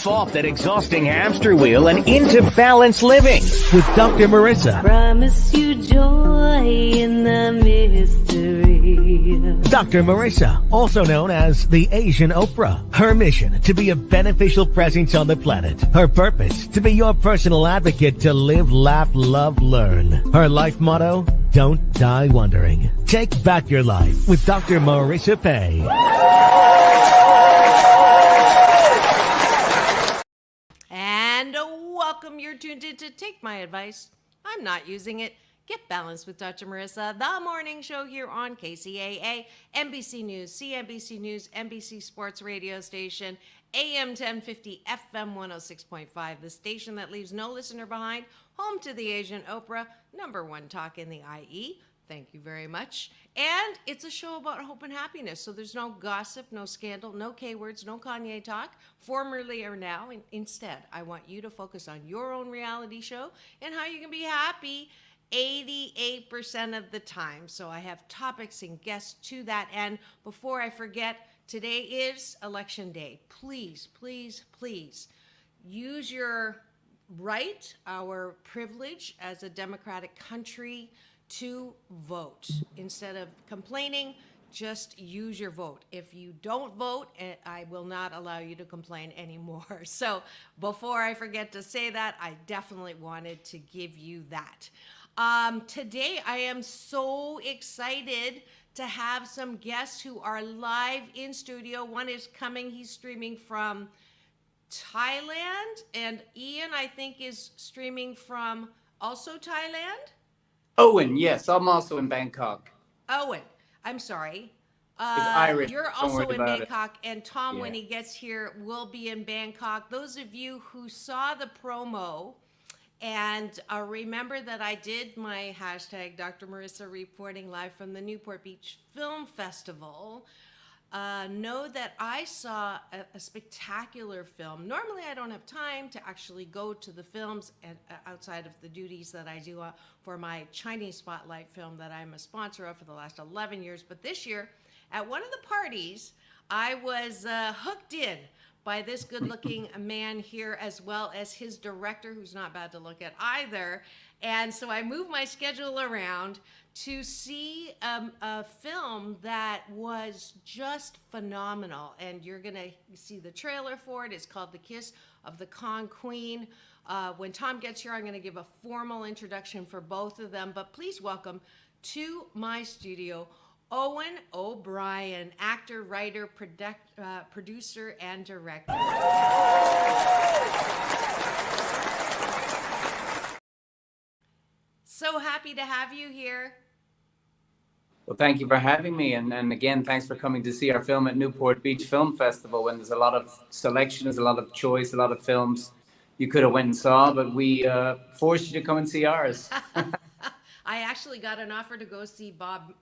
off that exhausting hamster wheel and into balanced living with Dr. Marissa. Promise you joy in the mystery. Dr. Marissa, also known as the Asian Oprah. Her mission, to be a beneficial presence on the planet. Her purpose, to be your personal advocate to live, laugh, love, learn. Her life motto, don't die wondering. Take back your life with Dr. Marissa Pay. And welcome. You're tuned in to Take My Advice. I'm not using it. Get Balanced with Dr. Marissa, the morning show here on KCAA, NBC News, CNBC News, NBC Sports radio station, AM 1050, FM 106.5, the station that leaves no listener behind, home to the Asian Oprah, number one talk in the IE. Thank you very much. And it's a show about hope and happiness. So there's no gossip, no scandal, no K-words, no Kanye talk, formerly or now. Instead, I want you to focus on your own reality show and how you can be happy 88% of the time. So I have topics and guests to that end. Before I forget, today is Election Day. Please, please, please use your right, our privilege as a democratic country to vote. Instead of complaining, just use your vote. If you don't vote, I will not allow you to complain anymore. So before I forget to say that, I definitely wanted to give you that. Today, I am so excited to have some guests who are live in studio. One is coming, he's streaming from Thailand, and Ian, I think, is streaming from also Thailand? Owen, yes, I'm also in Bangkok. Owen, I'm sorry. It's Irish. You're Don't also worry in about Bangkok, and Tom, Yeah. when he gets here, will be in Bangkok. Those of you who saw the promo, and remember that I did my hashtag Dr. Marissa reporting live from the Newport Beach Film Festival. Know that I saw a spectacular film. Normally, I don't have time to actually go to the films outside of the duties that I do for my Chinese Spotlight film that I'm a sponsor of for the last 11 years. But this year, at one of the parties, I was hooked in by this good-looking man here, as well as his director, who's not bad to look at either. And so I moved my schedule around to see a film that was just phenomenal. And you're going to see the trailer for it. It's called The Kiss of the Con Queen. When Tom gets here, I'm going to give a formal introduction for both of them. But please welcome to my studio, Eoin O'Brien, actor, writer, producer, and director. So happy to have you here. Well, thank you for having me. And again, thanks for coming to see our film at Newport Beach Film Festival, when there's a lot of selection, there's a lot of choice, a lot of films you could have went and saw, but we forced you to come and see ours. I actually got an offer to go see Bob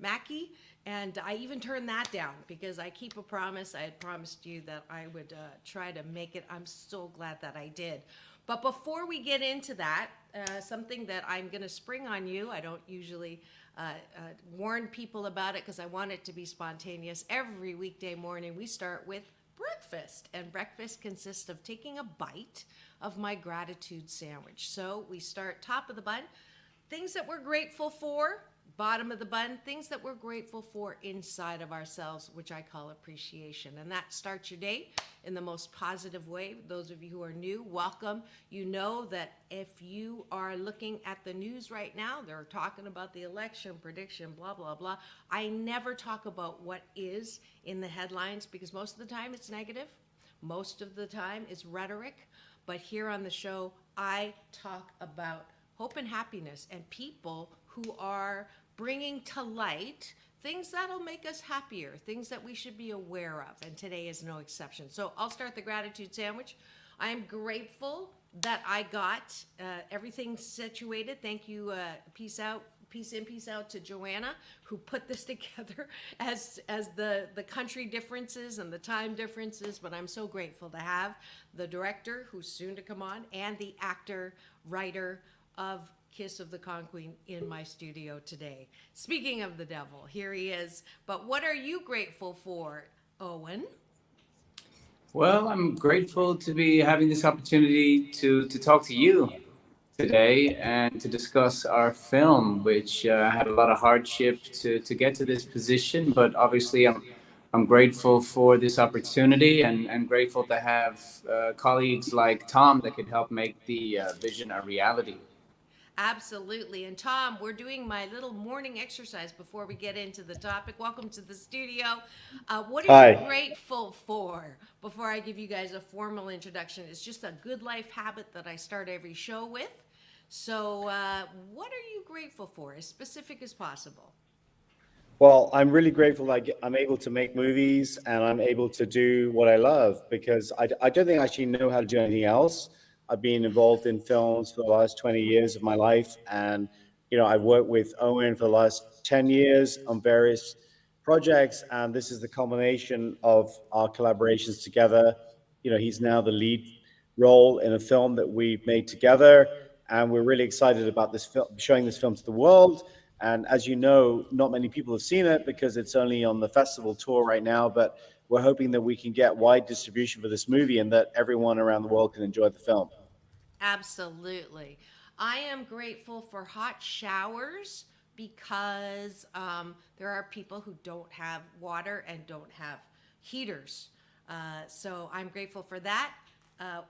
Mackey? And I even turned that down because I keep a promise. I had promised you that I would try to make it. I'm so glad that I did. But before we get into that, something that I'm going to spring on you, I don't usually warn people about it because I want it to be spontaneous. Every weekday morning we start with breakfast, and breakfast consists of taking a bite of my gratitude sandwich. So we start top of the bun, things that we're grateful for. Bottom of the bun, things that we're grateful for inside of ourselves, which I call appreciation. And that starts your day in the most positive way. Those of you who are new, welcome. You know that if you are looking at the news right now, they're talking about the election, prediction, blah, blah, blah. I never talk about what is in the headlines because most of the time it's negative. Most of the time it's rhetoric. But here on the show, I talk about hope and happiness and people who are bringing to light things that'll make us happier, things that we should be aware of, and today is no exception. So I'll start the gratitude sandwich. I am grateful that I got everything situated. Thank you, peace in, peace out to Joanna, who put this together as the country differences and the time differences, but I'm so grateful to have the director, who's soon to come on, and the actor, writer of Kiss of the Con Queen in my studio today. Speaking of the devil, here he is. But what are you grateful for, Eoin? Well, I'm grateful to be having this opportunity to talk to you today and to discuss our film, which had a lot of hardship to get to this position. But obviously, I'm grateful for this opportunity and grateful to have colleagues like Tom that could help make the vision a reality. Absolutely. And Tom, we're doing my little morning exercise before we get into the topic. Welcome to the studio. What are you Hi. grateful for? Before I give you guys a formal introduction, it's just a good life habit that I start every show with. So, what are you grateful for, as specific as possible? Well, I'm really grateful that I'm able to make movies and I'm able to do what I love because I don't think I actually know how to do anything else. I've been involved in films for the last 20 years of my life. And, I've worked with Owen for the last 10 years on various projects. And this is the culmination of our collaborations together. He's now the lead role in a film that we've made together. And we're really excited about this film, showing this film to the world. And as you know, not many people have seen it because it's only on the festival tour right now, but we're hoping that we can get wide distribution for this movie and that everyone around the world can enjoy the film. Absolutely. I am grateful for hot showers because there are people who don't have water and don't have heaters. So I'm grateful for that. Uh,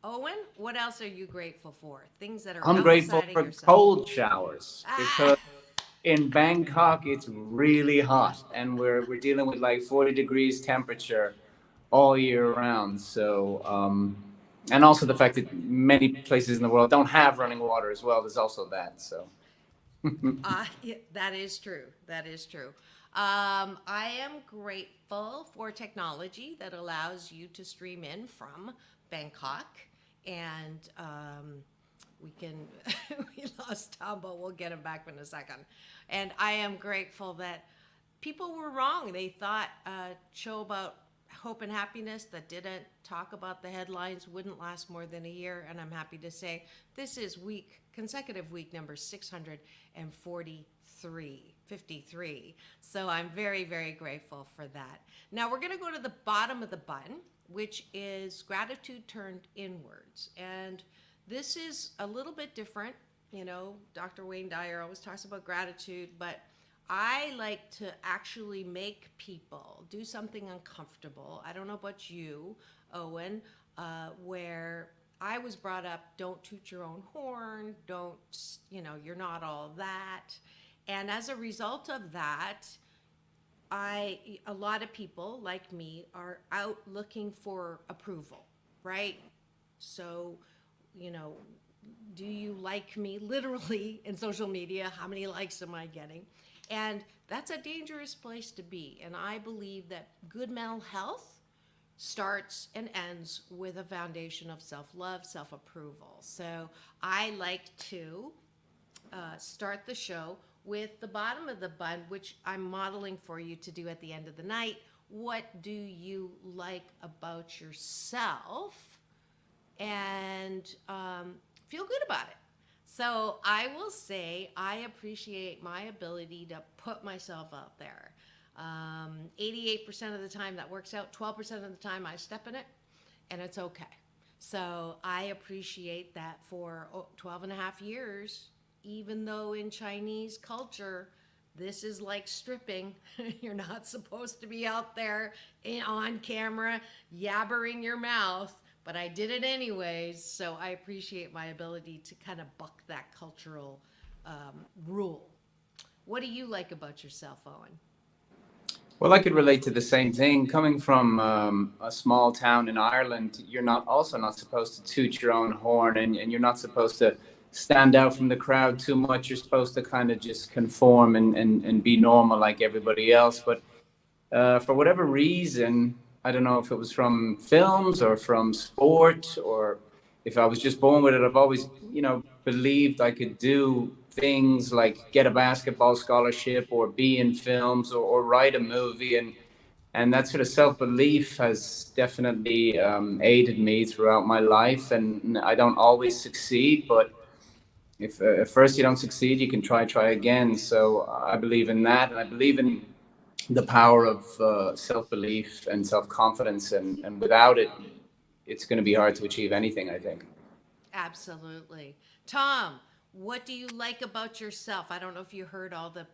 Owen, what else are you grateful for? Things that are I'm grateful outside of for yourself. cold showers Ah, because in Bangkok it's really hot and we're dealing with like 40 degrees temperature all year round. So and also the fact that many places in the world don't have running water as well. There's also that. So yeah, that is true. That is true. I am grateful for technology that allows you to stream in from Bangkok, and we can. We lost Tom, but we'll get him back in a second. And I am grateful that people were wrong. They thought a show about hope and happiness that didn't talk about the headlines wouldn't last more than a year. And I'm happy to say this is consecutive week number 653. So I'm very, very grateful for that. Now we're going to go to the bottom of the button, which is gratitude turned inwards. And this is a little bit different. Dr. Wayne Dyer always talks about gratitude, but I like to actually make people do something uncomfortable. I don't know about you, Owen, where I was brought up, don't toot your own horn, don't, you're not all that. And as a result of that, a lot of people like me are out looking for approval, right? So, do you like me literally in social media? How many likes am I getting? And that's a dangerous place to be. And I believe that good mental health starts and ends with a foundation of self-love, self-approval. So I like to start the show with the bottom of the bun, which I'm modeling for you to do at the end of the night. What do you like about yourself? And feel good about it. So I will say I appreciate my ability to put myself out there. 88% of the time that works out, 12% of the time I step in it, and it's okay. So I appreciate that for 12 and a half years, even though in Chinese culture, this is like stripping. You're not supposed to be out there on camera yabbering your mouth. But I did it anyways, so I appreciate my ability to kind of buck that cultural rule. What do you like about yourself, Owen? well, I could relate to the same thing. Coming from a small town in Ireland, you're not supposed to toot your own horn, and you're not supposed to stand out from the crowd too much. You're supposed to kind of just conform and be normal like everybody else. But for whatever reason, I don't know if it was from films or from sport or if I was just born with it. I've always, believed I could do things like get a basketball scholarship or be in films or write a movie. And that sort of self-belief has definitely aided me throughout my life. And I don't always succeed, but if at first you don't succeed, you can try again. So I believe in that. And I believe in the power of self-belief and self-confidence, and without it, it's going to be hard to achieve anything, I think. Absolutely. Tom, what do you like about yourself? I don't know if you heard all the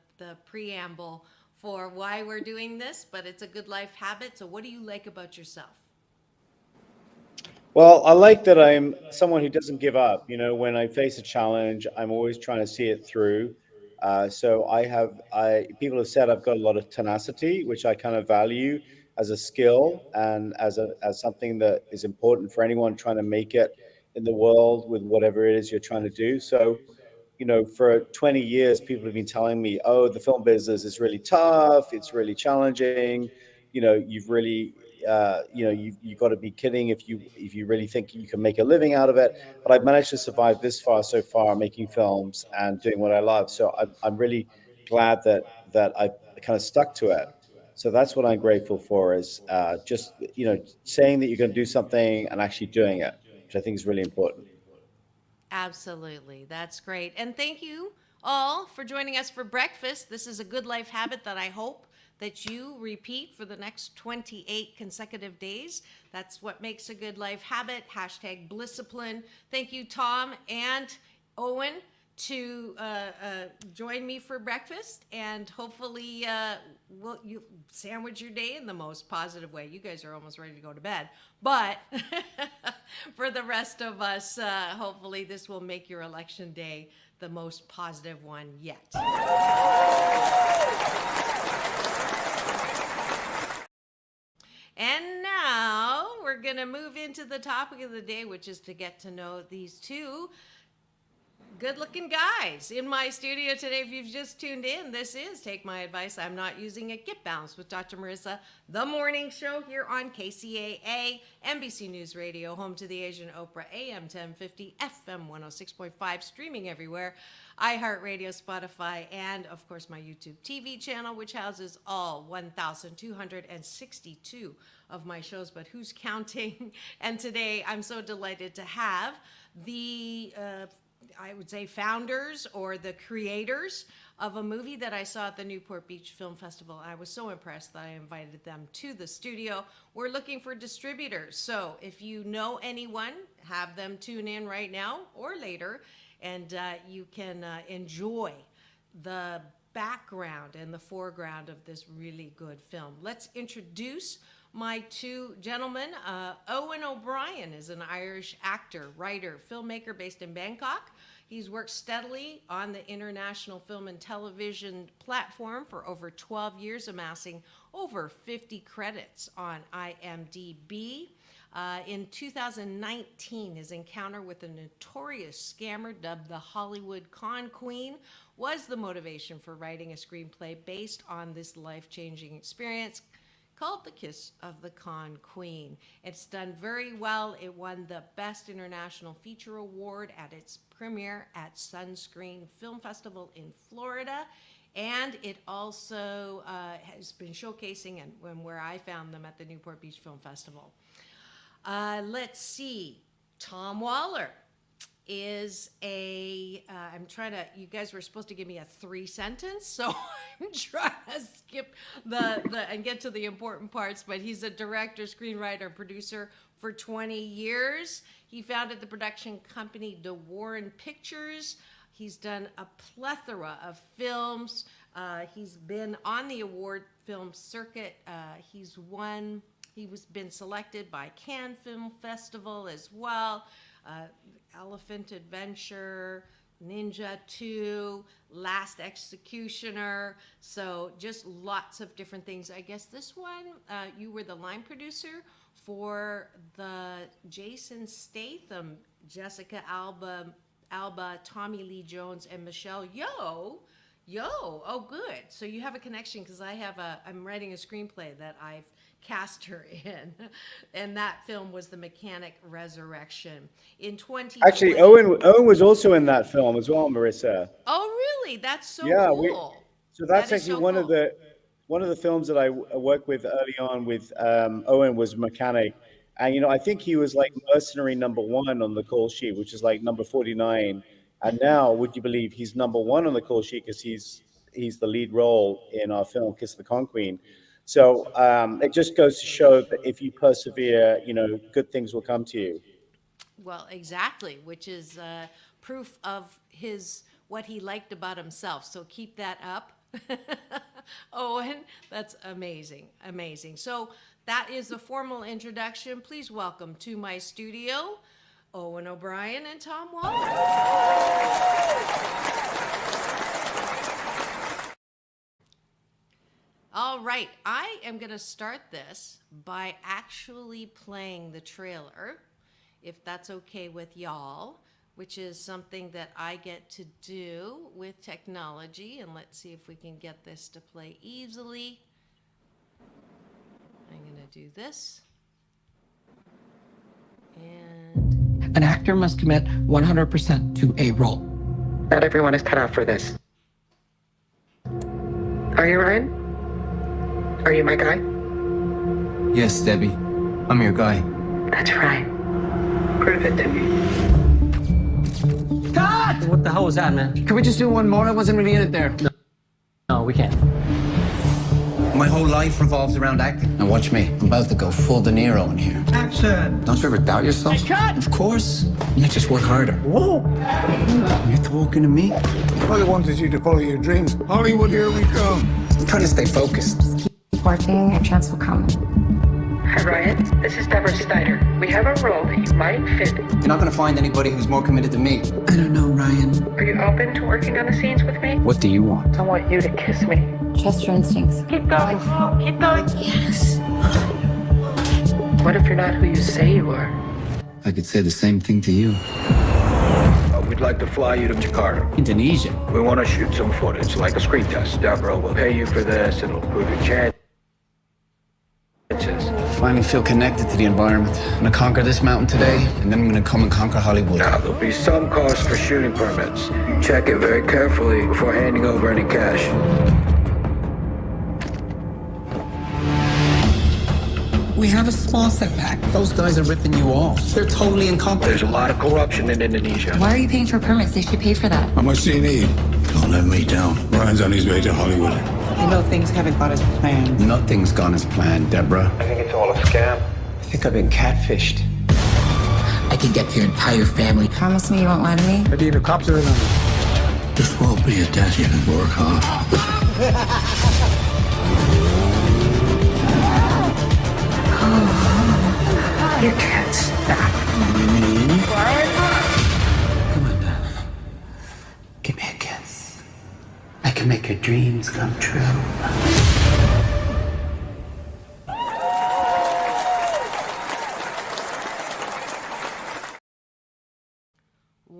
preamble for why we're doing this, but it's a good life habit. So what do you like about yourself? Well, I like that I'm someone who doesn't give up. You know, when I face a challenge, I'm always trying to see it through. So people have said I've got a lot of tenacity, which I kind of value as a skill and as something that is important for anyone trying to make it in the world with whatever it is you're trying to do. So, you know, for 20 years, people have been telling me, oh, the film business is really tough. It's really challenging. You know, you've got to be kidding if you really think you can make a living out of it. But I've managed to survive this far so far, making films and doing what I love. So I'm really glad that I kind of stuck to it. So that's what I'm grateful for is just, you know, saying that you're going to do something and actually doing it, which I think is really important. Absolutely. That's great. And thank you all for joining us for breakfast. This is a good life habit that I hope that you repeat for the next 28 consecutive days. That's what makes a good life habit. Hashtag Blisscipline. Thank you, Tom and Owen, to join me for breakfast, and hopefully you sandwich your day in the most positive way. You guys are almost ready to go to bed, but for the rest of us, hopefully this will make your election day the most positive one yet. And now we're going to move into the topic of the day, which is to get to know these two good-looking guys in my studio today. If you've just tuned in, this is Take My Advice, I'm Not Using It, Get Balanced with Dr. Marissa, the morning show here on KCAA, NBC News Radio, home to the Asian Oprah, AM 1050, FM 106.5, streaming everywhere, iHeartRadio, Spotify, and of course my YouTube TV channel, which houses all 1,262 of my shows, but who's counting? And today I'm so delighted to have the I would say founders or the creators of a movie that I saw at the Newport Beach Film Festival. I was so impressed that I invited them to the studio. We're looking for distributors. So if you know anyone, have them tune in right now or later, and you can enjoy the background and the foreground of this really good film. Let's introduce my two gentlemen. Eoin O'Brien is an Irish actor, writer, filmmaker based in Bangkok. He's worked steadily on the international film and television platform for over 12 years, amassing over 50 credits on IMDb. In 2019, his encounter with a notorious scammer dubbed the Hollywood Con Queen was the motivation for writing a screenplay based on this life-changing experience called The Kiss of the Con Queen. It's done very well. It won the Best International Feature Award at its premiere at Sunscreen Film Festival in Florida. And it also has been showcasing and where I found them at the Newport Beach Film Festival. Let's see. Tom Waller is you guys were supposed to give me a 3-sentence, so I'm trying to skip and get to the important parts, but he's a director, screenwriter, producer for 20 years. He founded the production company DeWarren Pictures. He's done a plethora of films. He's been on the award film circuit. He's been selected by Cannes Film Festival as well. Elephant Adventure, Ninja 2, Last Executioner. So just lots of different things. I guess this one, you were the line producer for the Jason Statham, Jessica Alba, Tommy Lee Jones, and Michelle Yeoh. Oh, good. So you have a connection because I'm writing a screenplay that I've cast her in, and that film was The Mechanic Resurrection in 2020. Actually, Owen was also in that film as well, Marissa. Oh, really? That's so cool. So that's actually one of the films that I worked with early on with Owen was Mechanic, and I think he was like mercenary number 1 on the call sheet, which is like number 49. And now, would you believe he's number 1 on the call sheet because he's the lead role in our film Kiss the Conqueen. So it just goes to show that if you persevere, good things will come to you. Well, exactly, which is proof of what he liked about himself. So keep that up, Owen. That's amazing, amazing. So that is the formal introduction. Please welcome to my studio, Eoin O'Brien and Tom Waller. All right, I am going to start this by actually playing the trailer, if that's okay with y'all, which is something that I get to do with technology. And let's see if we can get this to play easily. I'm going to do this. And an actor must commit 100% to a role. Not everyone is cut out for this. Are you Ryan? Are you my guy? Yes, Debbie. I'm your guy. That's right. Prove it to me. Cut! What the hell was that, man? Can we just do one more? I wasn't really in it there. No, we can't. My whole life revolves around acting. Now watch me. I'm about to go full De Niro in here. Action! Don't you ever doubt yourself? Hey, cut! Of course. You just work harder. Whoa! You're talking to me? I wanted you to follow your dreams. Hollywood, here we come. I'm trying to stay focused. Just keep working, a chance will come. Hi, Ryan. This is Deborah Snyder. We have a role that you might fit. You're not going to find anybody who's more committed to me. I don't know, Ryan. Are you open to working on the scenes with me? What do you want? I want you to kiss me. Trust your instincts. Keep going. Keep going. Yes. What if you're not who you say you are? I could say the same thing to you. We'd like to fly you to Jakarta. Indonesia. We want to shoot some footage, like a screen test. Deborah will pay you for this. It'll improve your chances. Finally feel connected to the environment. I'm going to conquer this mountain today, and then I'm going to come and conquer Hollywood. Now, there'll be some cost for shooting permits. Check it very carefully before handing over any cash. We have a small setback. Those guys are ripping you off. They're totally incompetent. There's a lot of corruption in Indonesia. Why are you paying for permits? They should pay for that. How much do you need? Don't let me down. Ryan's on his way to Hollywood. I know things haven't gone as planned. Nothing's gone as planned, Deborah. I think it's all a scam. I think I've been catfished. I can get your entire family. Promise me you won't lie to me? Maybe the cops are in on it. This won't be a test you can work on. You can't stop me. Come on now. Give me a kiss. I can make your dreams come true.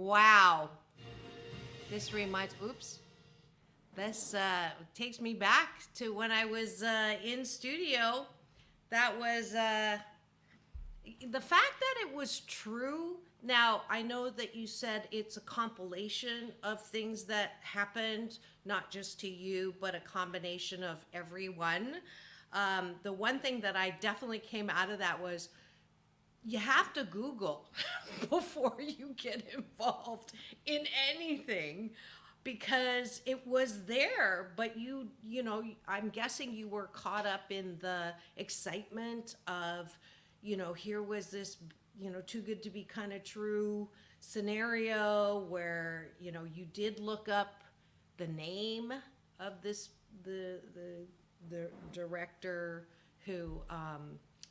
wow. This takes me back to when I was in studio. That was the fact that it was true. Now, I know that you said it's a compilation of things that happened, not just to you, but a combination of everyone. The one thing that I definitely came out of that was you have to Google before you get involved in anything, because it was there, but you know, I'm guessing you were caught up in the excitement of, here was this, too good to be kind of true scenario where, you did look up the name of the director who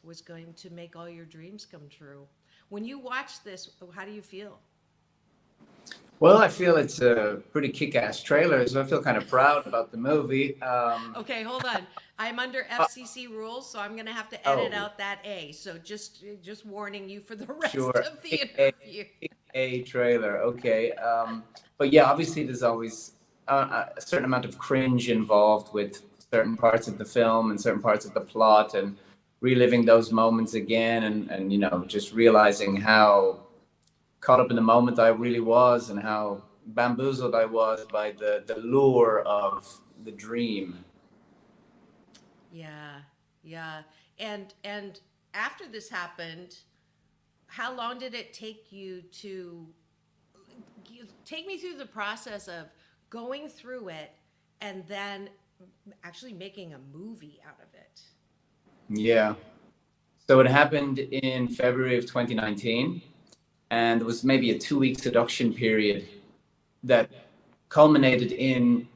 was going to make all your dreams come true. When you watch this, how do you feel? Well, I feel it's a pretty kick-ass trailer, so I feel kind of proud about the movie. Okay, hold on. I'm under FCC rules, so I'm going to have to edit out that A. So just warning you for the rest of the interview. A trailer, okay. But yeah, obviously there's always a certain amount of cringe involved with certain parts of the film and certain parts of the plot, and reliving those moments again, and just realizing how caught up in the moment I really was, and how bamboozled I was by the lure of the dream. Yeah. And after this happened, how long did it take you to take me through the process of going through it and then actually making a movie out of it. Yeah. So it happened in February of 2019, and there was maybe a 2-week production period that culminated in,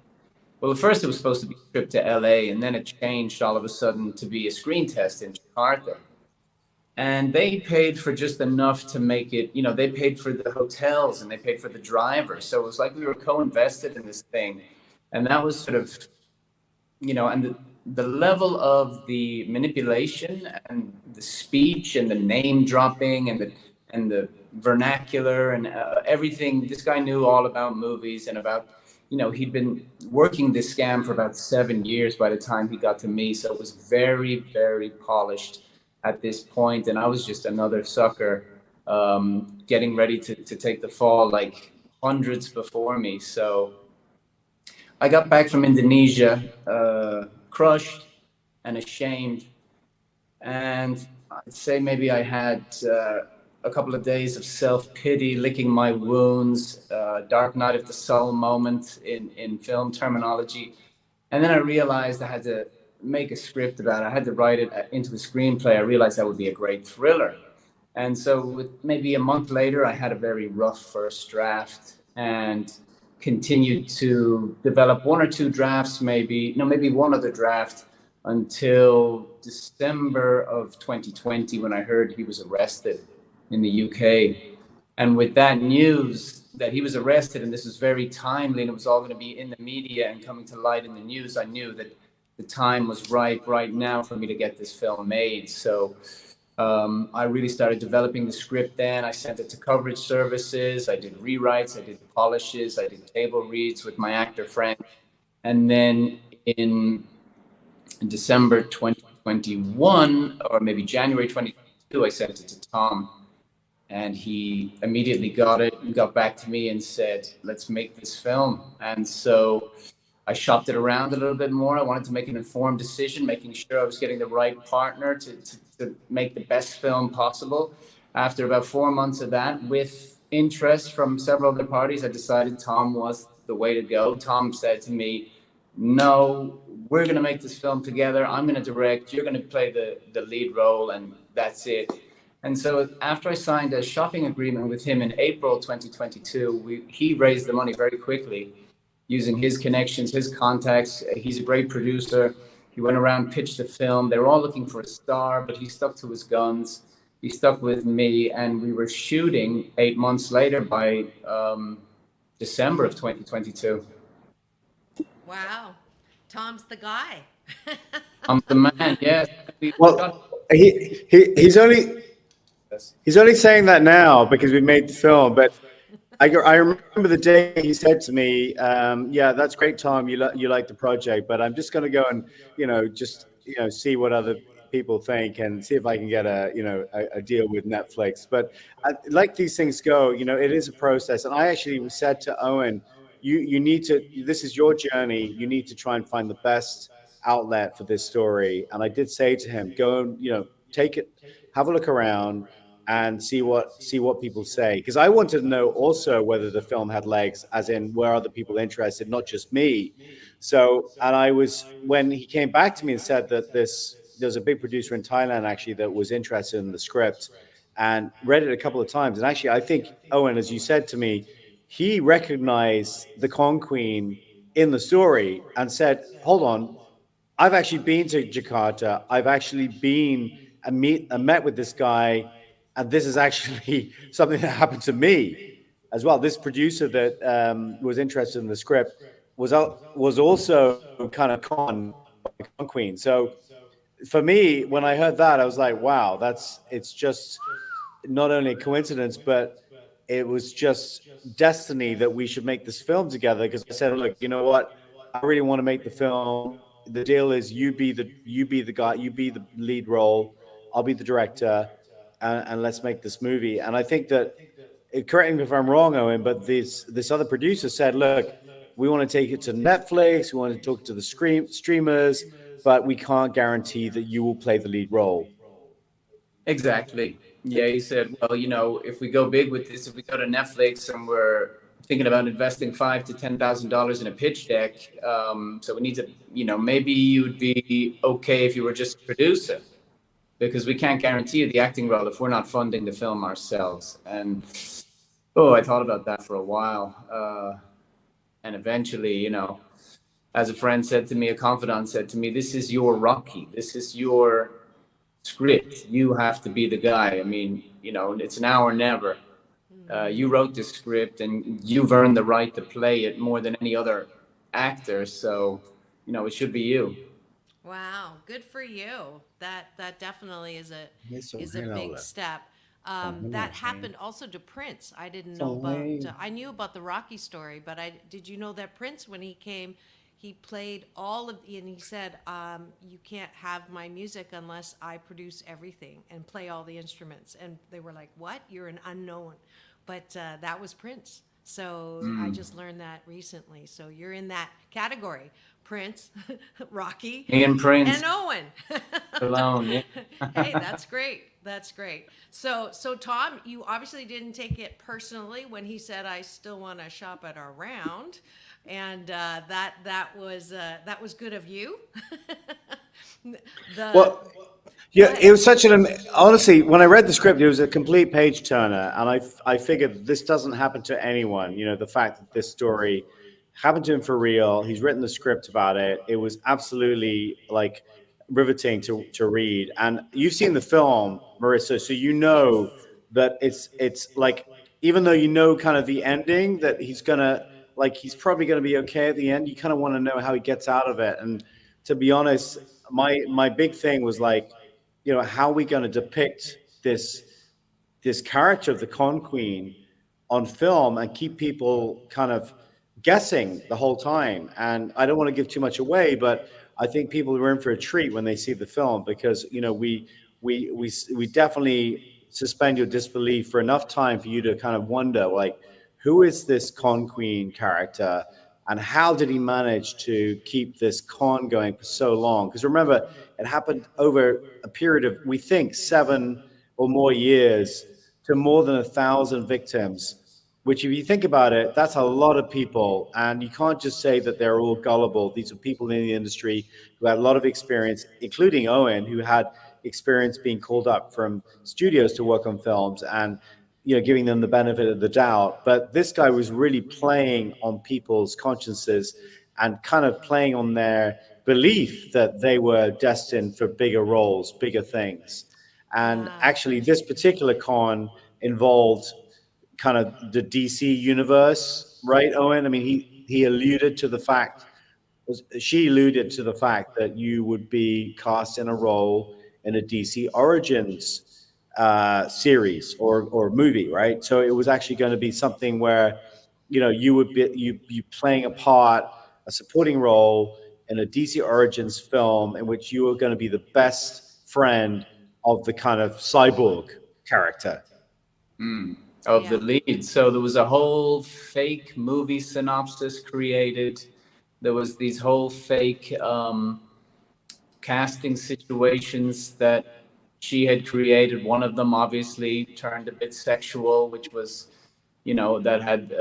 well, at first it was supposed to be a trip to LA, and then it changed all of a sudden to be a screen test in Jakarta. And they paid for just enough to make it, you know, they paid for the hotels and they paid for the driver. So it was like we were co-invested in this thing. And that was sort of, you know, and the level of the manipulation and the speech and the name dropping and the vernacular and everything. This guy knew all about movies and about, you know, he'd been working this scam for about 7 years by the time he got to me. So it was very, very polished at this point. And I was just another sucker getting ready to take the fall, like hundreds before me. So I got back from Indonesia, crushed and ashamed. And I'd say maybe I had a couple of days of self-pity, licking my wounds, dark night of the soul moment in film terminology. And then I realized I had to make a script about it. I had to write it into a screenplay. I realized that would be a great thriller. And so maybe a month later, I had a very rough first draft and continued to develop 1 or 2 drafts, maybe one other draft, until December of 2020 when I heard he was arrested in the UK. And with that news that he was arrested, and this was very timely, and it was all going to be in the media and coming to light in the news, I knew that the time was right now for me to get this film made. So I really started developing the script then. I sent it to coverage services. I did rewrites, I did polishes, I did table reads with my actor friend. And then in December 2021, or maybe January 2022, I sent it to Tom. And he immediately got it and got back to me and said, let's make this film. And so I shopped it around a little bit more. I wanted to make an informed decision, making sure I was getting the right partner to make the best film possible. After about 4 months of that, with interest from several other parties, I decided Tom was the way to go. Tom said to me, no, we're going to make this film together. I'm going to direct. You're going to play the lead role, and that's it. And so after I signed a shopping agreement with him in April 2022, he raised the money very quickly using his connections, his contacts. He's a great producer. He went around, pitched the film. They were all looking for a star, but he stuck to his guns. He stuck with me, and we were shooting 8 months later by December of 2022. Wow. Tom's the guy. I'm the man, yes. Well, he's only saying that now because we made the film, but I remember the day he said to me, yeah, that's great, Tom, you like the project, but I'm just going to go and, see what other people think and see if I can get a deal with Netflix. But like these things go, it is a process. And I actually said to Owen, you need to, this is your journey. You need to try and find the best outlet for this story. And I did say to him, go and, take it, have a look around and see what people say. Because I wanted to know also whether the film had legs, as in were other people interested, not just me. So, and when he came back to me and said that there's a big producer in Thailand actually that was interested in the script and read it a couple of times. And actually, I think, Owen, as you said to me, he recognized the Con Queen in the story and said, hold on, I've actually been to Jakarta. I've actually been and met with this guy. And this is actually something that happened to me as well. This producer that was interested in the script was also kind of con queen. So for me, when I heard that, I was like, wow, it's just not only a coincidence, but it was just destiny that we should make this film together. Because I said, look, you know what? I really want to make the film. The deal is you be the guy, you be the lead role. I'll be the director. And let's make this movie. And I think that, correct me if I'm wrong, Owen, but this other producer said, look, we want to take it to Netflix, we want to talk to the streamers, but we can't guarantee that you will play the lead role. Exactly. Yeah, he said, well, if we go big with this, if we go to Netflix and we're thinking about investing $5,000 to $10,000 in a pitch deck. So we need to, maybe you'd be okay if you were just a producer, because we can't guarantee you the acting role if we're not funding the film ourselves. And I thought about that for a while, and eventually, as a friend said to me, a confidant said to me, "This is your Rocky. This is your script. You have to be the guy. I mean, it's now or never. You wrote this script, and you've earned the right to play it more than any other actor. So, it should be you." Wow, good for you. That definitely is a big step. That happened also to Prince. I didn't know about. I knew about the Rocky story, but did you know that Prince, when he came, he played all of, and he said, "You can't have my music unless I produce everything and play all the instruments." And they were like, "What? You're an unknown." But that was Prince. So I just learned that recently. So you're in that category. Prince, Rocky, Me and Prince. and Owen. Alone, yeah. Hey, that's great. That's great. So Tom, you obviously didn't take it personally when he said, "I still want to shop it around," and that was good of you. Yeah, it was such honestly, when I read the script, it was a complete page turner, and I figured this doesn't happen to anyone. The fact that this story happened to him for real. He's written the script about it. It was absolutely like riveting to read. And you've seen the film, Marissa, so you know that it's like, even though kind of the ending, that he's probably gonna be okay at the end, you kind of want to know how he gets out of it. And to be honest, my big thing was like, how are we going to depict this character of the Con Queen on film and keep people kind of guessing the whole time? And I don't want to give too much away, but I think people are in for a treat when they see the film, because we definitely suspend your disbelief for enough time for you to kind of wonder, like, who is this Con Queen character, and how did he manage to keep this con going for so long? Because remember, it happened over a period of, we think, 7 or more years, to more than 1,000 victims, which, if you think about it, that's a lot of people. And you can't just say that they're all gullible. These are people in the industry who had a lot of experience, including Owen, who had experience being called up from studios to work on films, and giving them the benefit of the doubt. But this guy was really playing on people's consciences and kind of playing on their belief that they were destined for bigger roles, bigger things. And actually, this particular con involved kind of the DC universe, right, Owen? I mean, she alluded to the fact that you would be cast in a role in a DC Origins series or movie, right? So it was actually going to be something where you would be playing a supporting role in a DC Origins film, in which you were going to be the best friend of the kind of cyborg character of the lead. So there was a whole fake movie synopsis created. There was these whole fake casting situations that she had created. One of them obviously turned a bit sexual, which was, that had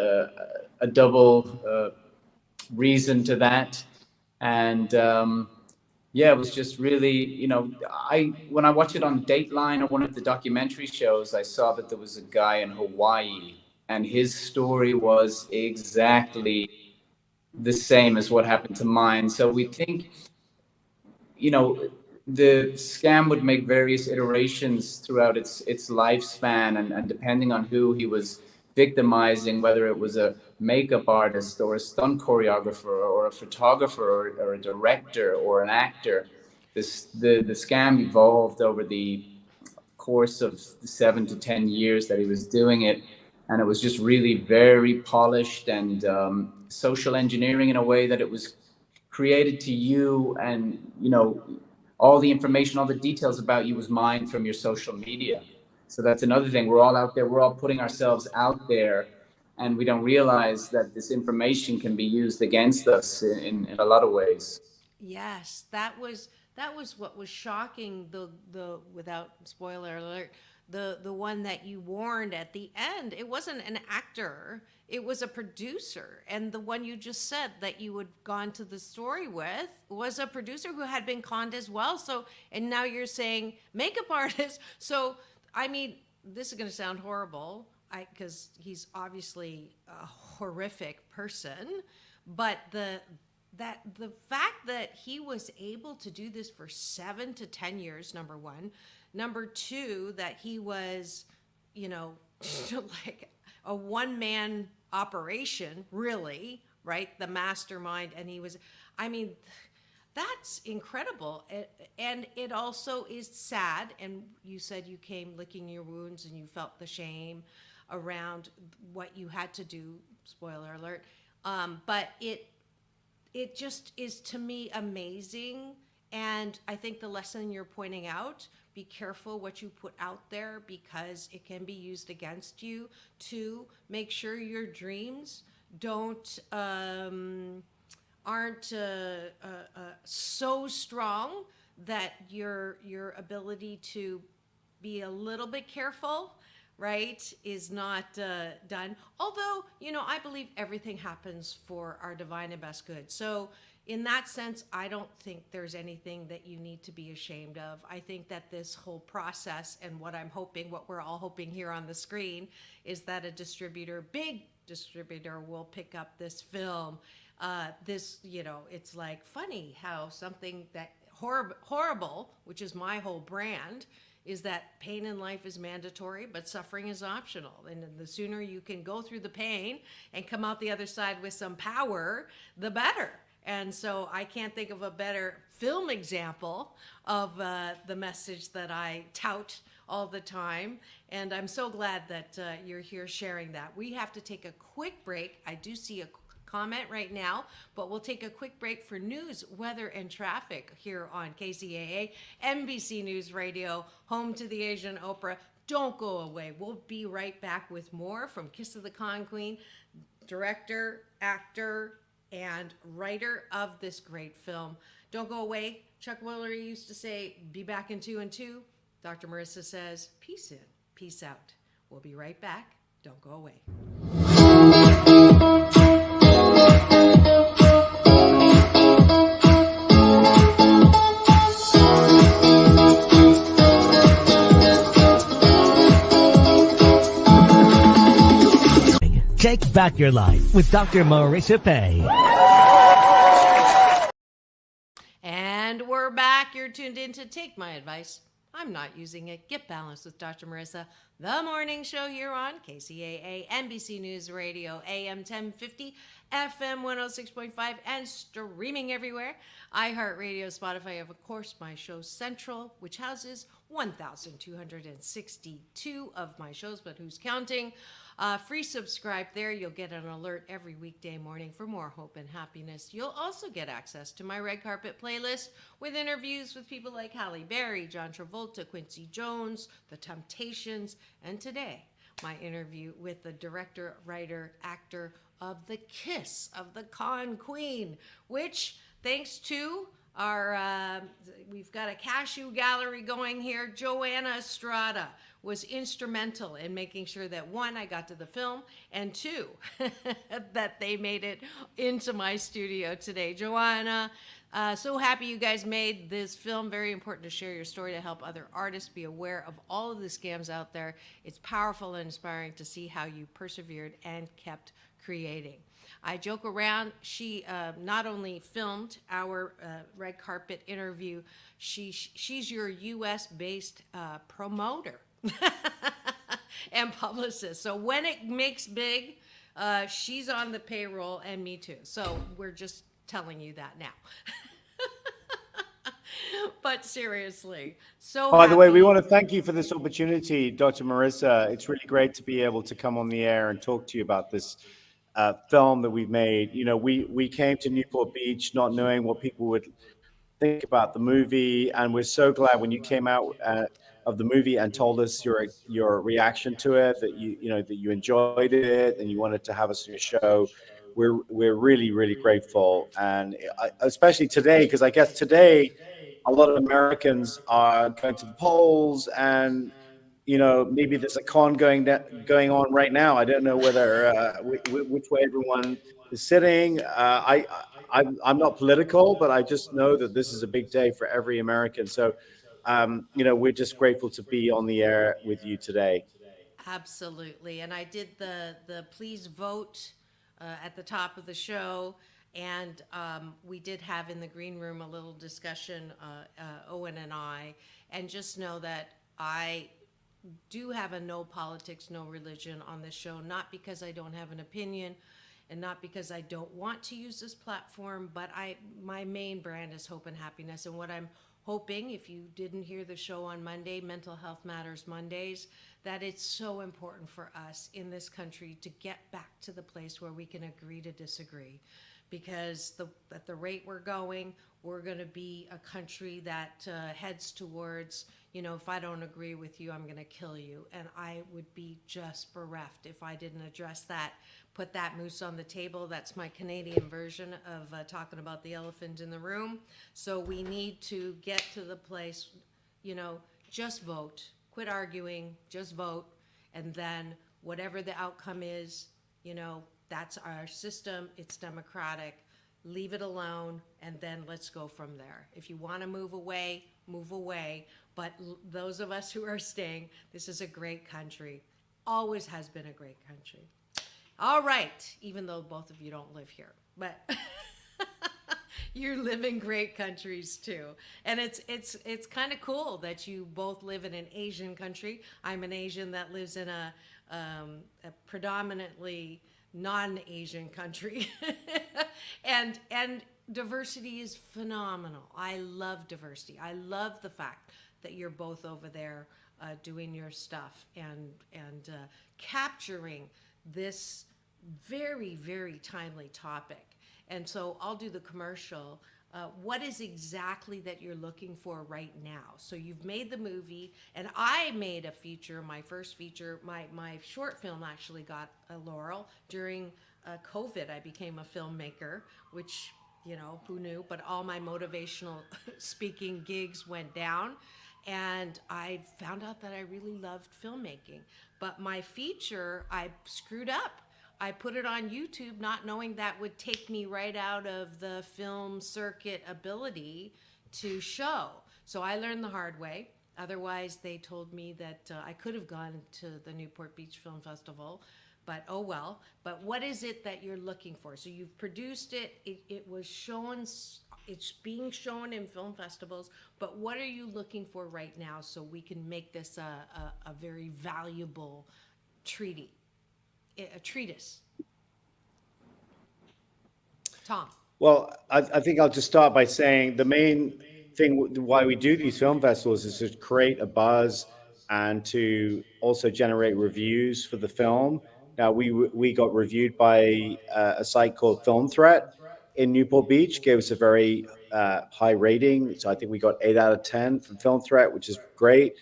a double reason to that. And it was just really, when I watched it on Dateline or one of the documentary shows, I saw that there was a guy in Hawaii, and his story was exactly the same as what happened to mine. So we think, the scam would make various iterations throughout its lifespan, and depending on who he was victimizing, whether it was a makeup artist or a stunt choreographer or a photographer or a director or an actor, the scam evolved over the course of the 7 to 10 years that he was doing it. And it was just really very polished and social engineering in a way that it was created to you, and all the information, all the details about you was mined from your social media. So that's another thing. We're all out there. We're all putting ourselves out there, and we don't realize that this information can be used against us in a lot of ways. Yes, that was what was shocking. The without spoiler alert, the one that you warned at the end, it wasn't an actor, it was a producer. And the one you just said that you had gone to the story with was a producer who had been conned as well. So, and now you're saying makeup artist. So, I mean, this is going to sound horrible, because he's obviously a horrific person, but the fact that he was able to do this for 7 to 10 years, number one. Number two, that he was, you know, like a one-man operation, really, right? The mastermind. And he was, I mean, that's incredible. And it also is sad. And you said you came licking your wounds and you felt the shame around what you had to do, spoiler alert. But it just is, to me, amazing. And I think the lesson you're pointing out, be careful what you put out there, because it can be used against you. To make sure your dreams aren't so strong that your ability to be a little bit careful, right, is not done. Although, you know, I believe everything happens for our divine and best good. So in that sense, I don't think there's anything that you need to be ashamed of. I think that this whole process, and what we're all hoping here on the screen, is that a big distributor will pick up this film. You know, it's like funny how something that horrible, which is my whole brand, is that pain in life is mandatory, but suffering is optional. And the sooner you can go through the pain and come out the other side with some power, the better. And so I can't think of a better film example of the message that I tout all the time. And I'm so glad that you're here sharing that. We have to take a quick break. I do see a comment right now, but we'll take a quick break for news, weather, and traffic here on KCAA, NBC News Radio, home to the Asian Opera. Don't go away. We'll be right back with more from Kiss of the Con Queen, director, actor, and writer of this great film. Don't go away. Chuck Woolery used to say, be back in 2 and 2. Dr. Marissa says, peace in, peace out. We'll be right back. Don't go away. Take back your life with Dr. Marissa Pay. And we're back. You're tuned in to Take My Advice. I'm not using it. Get balanced with Dr. Marissa, the morning show here on KCAA, NBC News Radio, AM 1050, FM 106.5, and streaming everywhere. iHeartRadio, Spotify, of course, my show Central, which houses 1,262 of my shows, but who's counting? Free subscribe there. You'll get an alert every weekday morning for more hope and happiness. You'll also get access to my red carpet playlist with interviews with people like Halle Berry, John Travolta, Quincy Jones, The Temptations, and today, my interview with the director, writer, actor of The Kiss of the Con Queen, which, thanks to our, we've got a cashew gallery going here. Joanna Estrada was instrumental in making sure that, one, I got to the film, and two, that they made it into my studio today. Joanna, so happy you guys made this film. Very important to share your story to help other artists be aware of all of the scams out there. It's powerful and inspiring to see how you persevered and kept creating. I joke around. She not only filmed our red carpet interview, she's your U.S.-based promoter and publicist. So when it makes big, she's on the payroll, and me too. So we're just telling you that now. But seriously, so by happy. the way, we want to thank you for this opportunity, Dr. Marissa. It's really great to be able to come on the air and talk to you about this film that we've made. You know, we came to Newport Beach not knowing what people would think about the movie, and we're so glad when you came out of the movie and told us your reaction to it, that you enjoyed it and you wanted to have us on your show. We're really, really grateful, and especially today, because I guess today a lot of Americans are going to the polls, and maybe there's a con going on right now. I don't know whether which way everyone is sitting. I'm not political, but I just know that this is a big day for every American. So, we're just grateful to be on the air with you today. Absolutely. And I did the please vote at the top of the show. And we did have in the green room a little discussion, Owen and I. And just know that I do have a no politics, no religion on this show, not because I don't have an opinion and not because I don't want to use this platform, but my main brand is hope and happiness. And what I'm hoping, if you didn't hear the show on Monday, Mental Health Matters Mondays, that it's so important for us in this country to get back to the place where we can agree to disagree. Because at the rate we're going, we're going to be a country that heads towards, if I don't agree with you, I'm going to kill you. And I would be just bereft if I didn't address that, put that moose on the table. That's my Canadian version of talking about the elephant in the room. So we need to get to the place, just vote, quit arguing, just vote. And then whatever the outcome is, that's our system. It's democratic. Leave it alone, and then let's go from there. If you want to move away, move away. But those of us who are staying, this is a great country. Always has been a great country. All right, even though both of you don't live here, but you live in great countries too. And it's kind of cool that you both live in an Asian country. I'm an Asian that lives in a predominantly non-Asian country. and diversity is phenomenal. I love diversity. I love the fact that you're both over there doing your stuff and capturing this very, very timely topic. And so I'll do the commercial. What is exactly that you're looking for right now? So you've made the movie, and I made a feature, my first feature. My short film actually got a laurel. During COVID, I became a filmmaker, which, who knew? But all my motivational speaking gigs went down, and I found out that I really loved filmmaking. But my feature, I screwed up. I put it on YouTube not knowing that would take me right out of the film circuit ability to show. So I learned the hard way. Otherwise, they told me that I could have gone to the Newport Beach Film Festival, but oh well. But what is it that you're looking for? So you've produced it. It was shown. It's being shown in film festivals. But what are you looking for right now so we can make this a very valuable a treatise? Tom. Well, I think I'll just start by saying the main thing why we do these film festivals is to create a buzz and to also generate reviews for the film. Now, we got reviewed by a site called Film Threat in Newport Beach, gave us a very high rating. So I think we got 8 out of 10 from Film Threat, which is great.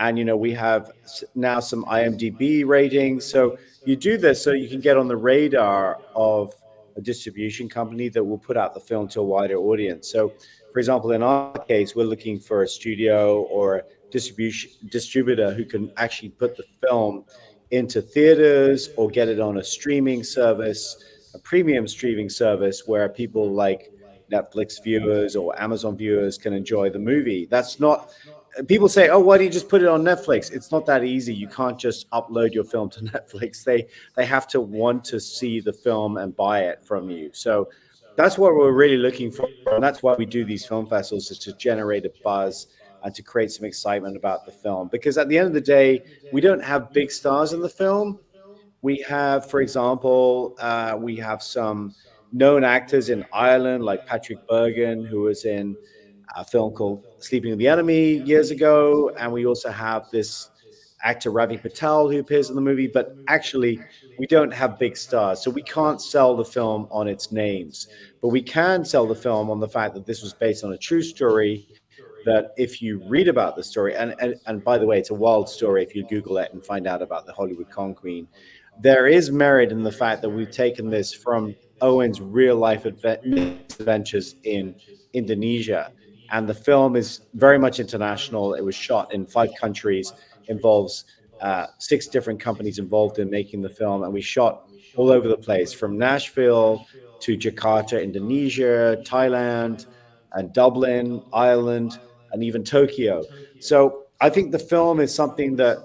And, we have now some IMDb ratings. So you do this so you can get on the radar of a distribution company that will put out the film to a wider audience. So, for example, in our case, we're looking for a studio or a distributor who can actually put the film into theaters or get it on a streaming service, a premium streaming service where people like Netflix viewers or Amazon viewers can enjoy the movie. That's not, people say, oh, why don't you just put it on Netflix? It's not that easy. You can't just upload your film to Netflix. They have to want to see the film and buy it from you. So that's what we're really looking for. And that's why we do these film festivals, is to generate a buzz and to create some excitement about the film. Because at the end of the day, we don't have big stars in the film. We have, for example, we have some known actors in Ireland, like Patrick Bergin, who was in a film called Sleeping with the Enemy years ago. And we also have this actor, Ravi Patel, who appears in the movie. But actually, we don't have big stars. So we can't sell the film on its names. But we can sell the film on the fact that this was based on a true story, that if you read about the story, and by the way, it's a wild story if you Google it and find out about the Hollywood con queen, there is merit in the fact that we've taken this from Owen's real life adventures in Indonesia. And the film is very much international. It was shot in 5 countries. involves 6 different companies involved in making the film, and we shot all over the place, from Nashville to Jakarta, Indonesia, Thailand, and Dublin, Ireland, and even Tokyo. So I think the film is something that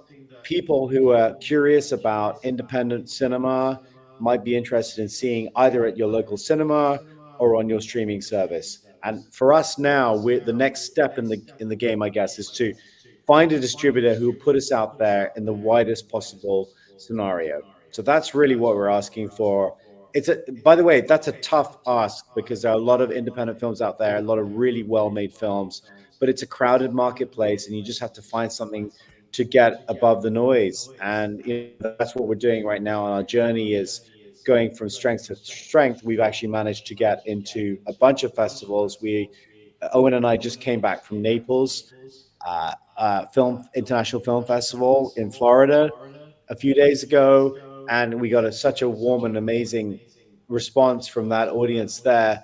people who are curious about independent cinema might be interested in seeing either at your local cinema or on your streaming service. And for us now, we're the next step in the game, I guess, is to find a distributor who will put us out there in the widest possible scenario. So that's really what we're asking for. By the way, that's a tough ask because there are a lot of independent films out there, a lot of really well-made films, but it's a crowded marketplace, and you just have to find something to get above the noise. And that's what we're doing right now on our journey, is going from strength to strength. We've actually managed to get into a bunch of festivals. Owen and I just came back from Naples, International Film Festival in Florida a few days ago, and we got such a warm and amazing response from that audience there.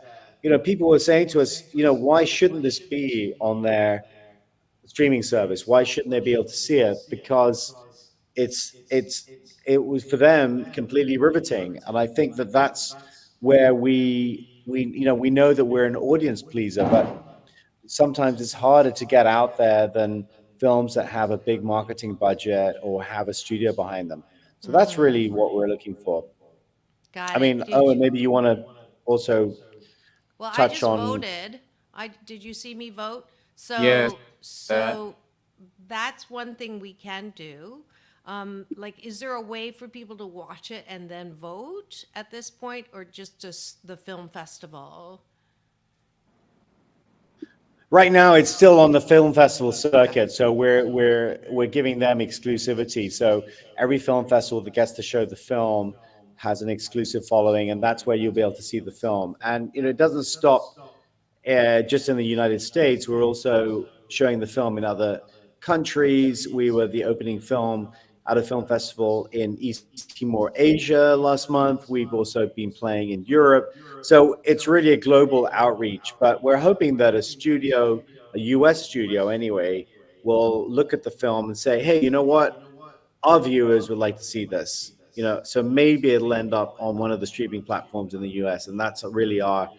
People were saying to us, why shouldn't this be on their streaming service? Why shouldn't they be able to see it? Because it was for them completely riveting, and I think that's where we know that we're an audience pleaser, but sometimes it's harder to get out there than films that have a big marketing budget or have a studio behind them. So that's really what we're looking for. Got I it. mean, Owen, maybe you want to also Well, I touch just on. voted. Did you see me vote? Yes. So that's one thing we can do. Like, is there a way for people to watch it and then vote at this point, or just the film festival? Right now, it's still on the film festival circuit, so we're giving them exclusivity. So every film festival that gets to show the film has an exclusive following, and that's where you'll be able to see the film. And it doesn't stop just in the United States. We're also showing the film in other countries. We were the opening film at a film festival in East Timor, Asia last month. We've also been playing in Europe. So it's really a global outreach, but we're hoping that a US studio anyway, will look at the film and say, hey, you know what? Our viewers would like to see this. So maybe it'll end up on one of the streaming platforms in the US. And that's really our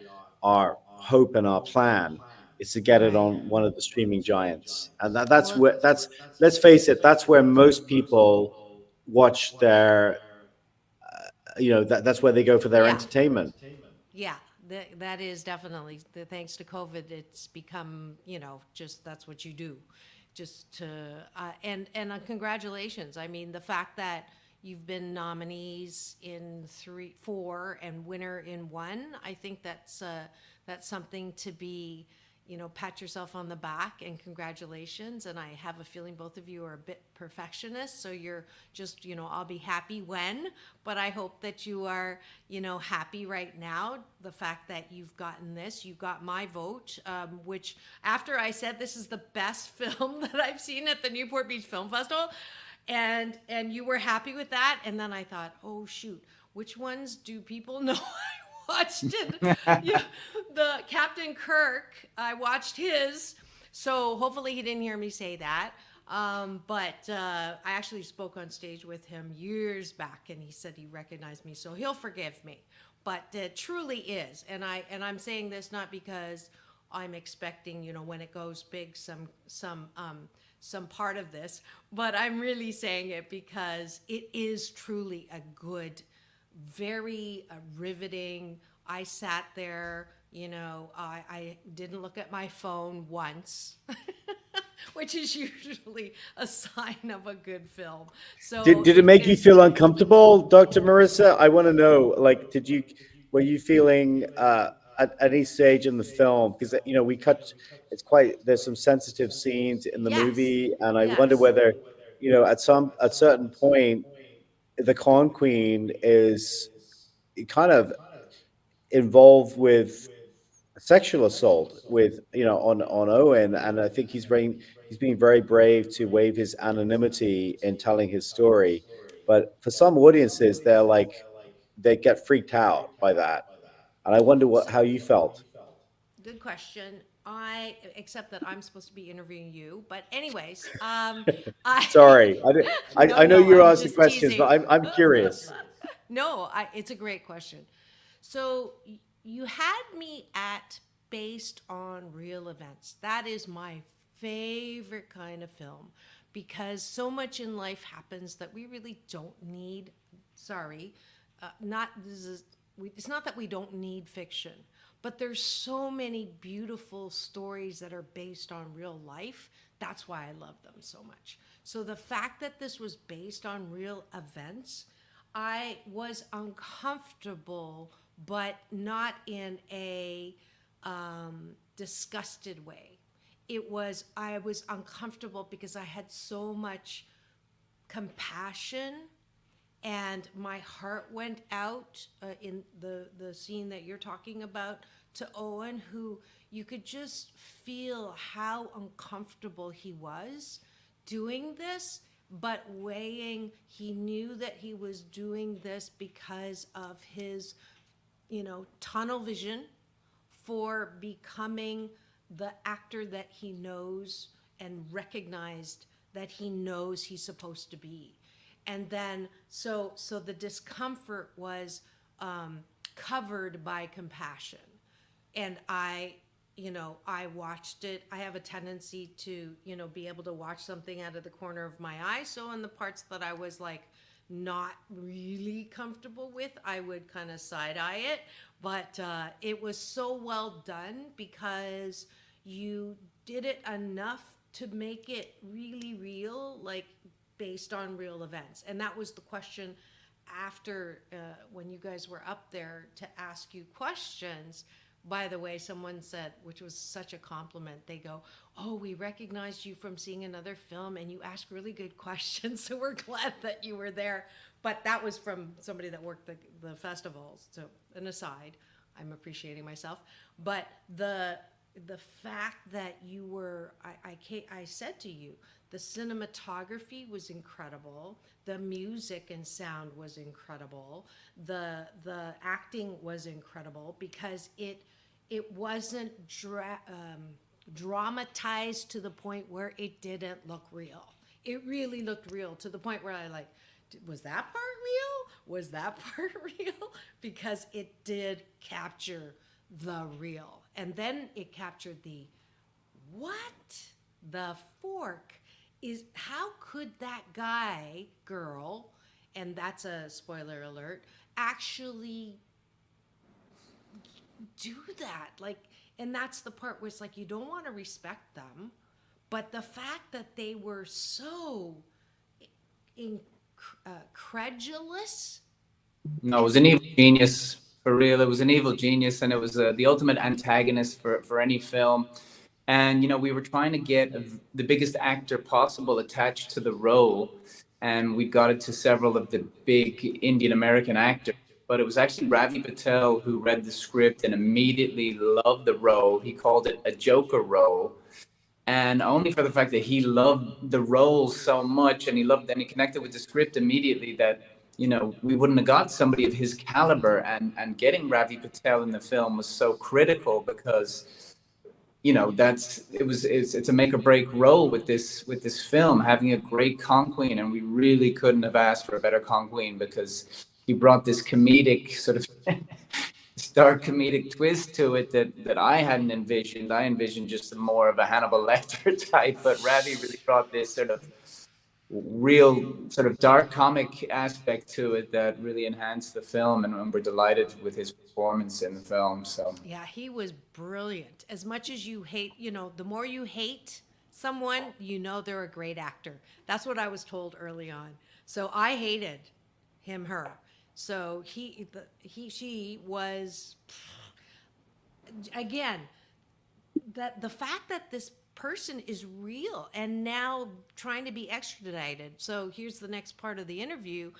hope and our plan, is to get it on one of the streaming giants. And that's let's face it, that's where most people watch their, that's where they go for their entertainment. Yeah, that is definitely, thanks to COVID, it's become, just that's what you do. Just to, and congratulations. I mean, the fact that you've been nominees in 3, 4, and winner in 1, I think that's something to be, pat yourself on the back, and congratulations. And I have a feeling both of you are a bit perfectionists, so you're just, I'll be happy when, but I hope that you are, happy right now. The fact that you've gotten this, you got my vote, which after I said this is the best film that I've seen at the Newport Beach Film Festival, and you were happy with that, and then I thought, oh shoot, which ones do people know? Watched it. Yeah, the Captain Kirk, I watched his, so hopefully he didn't hear me say that. But I actually spoke on stage with him years back, and he said he recognized me, so he'll forgive me. But it truly is, and I'm saying this not because I'm expecting, when it goes big, some part of this, but I'm really saying it because it is truly a good, very riveting. I sat there, I didn't look at my phone once, which is usually a sign of a good film. So did it make you feel uncomfortable, Dr. Marissa? I want to know, like, were you feeling at any stage in the film, because there's some sensitive scenes in the movie, and I wonder whether at certain point the Con Queen is kind of involved with sexual assault on Owen, and I think he's being very brave to waive his anonymity in telling his story. But for some audiences, they get freaked out by that, and I wonder how you felt. Good question. except that I'm supposed to be interviewing you. But anyways, Sorry, I know you're I'm asking just questions, teasing. but I'm curious. No, it's a great question. So you had me at based on real events. That is my favorite kind of film because so much in life happens that we really don't need. Sorry, not this is. It's not that we don't need fiction, but there's so many beautiful stories that are based on real life. That's why I love them so much. So the fact that this was based on real events, I was uncomfortable, but not in a disgusted way. I was uncomfortable because I had so much compassion and my heart went out in the scene that you're talking about to Eoin, who you could just feel how uncomfortable he was doing this, but he knew that he was doing this because of his, tunnel vision for becoming the actor that he knows and recognized that he knows he's supposed to be. And then, so the discomfort was covered by compassion. And I watched it. I have a tendency to, be able to watch something out of the corner of my eye. So in the parts that I was like not really comfortable with, I would kind of side eye it. But it was so well done because you did it enough to make it really real, like based on real events. And that was the question after when you guys were up there to ask you questions. By the way, someone said, which was such a compliment, they go, "Oh, we recognized you from seeing another film and you asked really good questions, so we're glad that you were there." But that was from somebody that worked the festivals. So an aside, I'm appreciating myself. But the fact that you were, I said to you, the cinematography was incredible. The music and sound was incredible. The acting was incredible because it wasn't dramatized to the point where it didn't look real. It really looked real to the point where I like, was that part real? Was that part real? Because it did capture the real. And then it captured the fork is, how could that girl, and that's a spoiler alert, actually do that? Like, and that's the part where it's like, you don't want to respect them, but the fact that they were so credulous. No, it was an evil genius for real. It was an evil genius, and it was the ultimate antagonist for any film. And we were trying to get the biggest actor possible attached to the role, and we got it to several of the big Indian American actors. But it was actually Ravi Patel who read the script and immediately loved the role. He called it a Joker role, and only for the fact that he loved the role so much, and he connected with the script immediately, that we wouldn't have got somebody of his caliber. And getting Ravi Patel in the film was so critical because it's a make or break role with this film, having a great conqueen, and we really couldn't have asked for a better conqueen because he brought this comedic sort of dark comedic twist to it that I hadn't envisioned. I envisioned just more of a Hannibal Lecter type, but Ravi really brought this sort of real sort of dark comic aspect to it that really enhanced the film, and we're delighted with his performance in the film. So Yeah, he was brilliant. As much as you hate, the more you hate someone, they're a great actor. That's what I was told early on. So I hated her. So she was, again, that the fact that this person is real and now trying to be extradited. So here's the next part of the interview.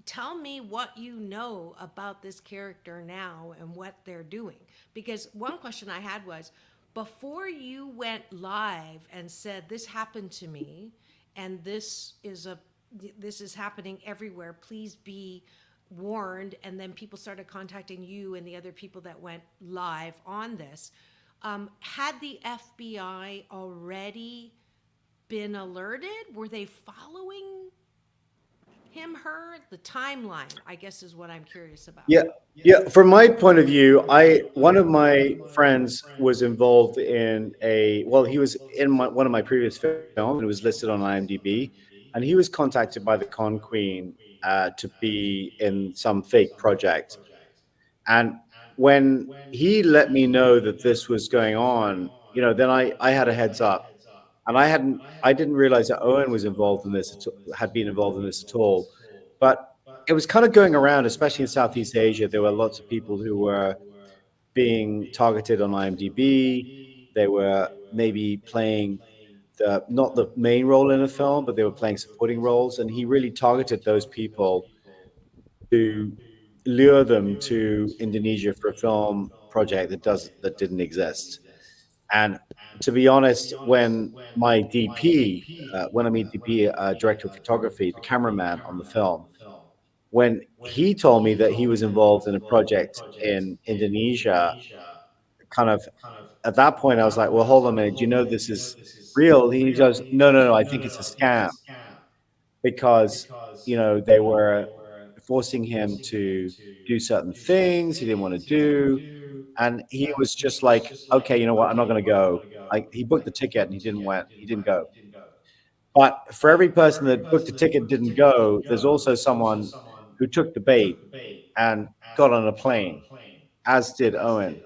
Tell me what you know about this character now and what they're doing. Because one question I had was, before you went live and said, "This happened to me, and this is happening everywhere, please be warned," and then people started contacting you and the other people that went live on this, Had the FBI already been alerted? Were they following him, her? The timeline, I guess, is what I'm curious about. Yeah, yeah. From my point of view, one of my friends was involved in he was in one of my previous films, and it was listed on IMDb, and he was contacted by the Con Queen to be in some fake project. And when he let me know that this was going on, then I had a heads up, and I didn't realize that Owen was involved in this, had been involved in this at all. But it was kind of going around, especially in Southeast Asia. There were lots of people who were being targeted on IMDb. They were maybe playing not the main role in a film, but they were playing supporting roles. And he really targeted those people to lure them to Indonesia for a film project that didn't exist. And to be honest, when my DP, when I mean DP, director of photography, the cameraman on the film, when he told me that he was involved in a project in Indonesia, kind of at that point, I was like, well, hold on a minute. Do you know this is real? He goes, no, no, no. I think it's a scam because, they were forcing him to do certain things he didn't want to do. And he was just like, okay, you know what? I'm not going to go. Like, he booked the ticket and he didn't go. But for every person that booked a ticket didn't go, there's also someone who took the bait and got on a plane, as did Owen.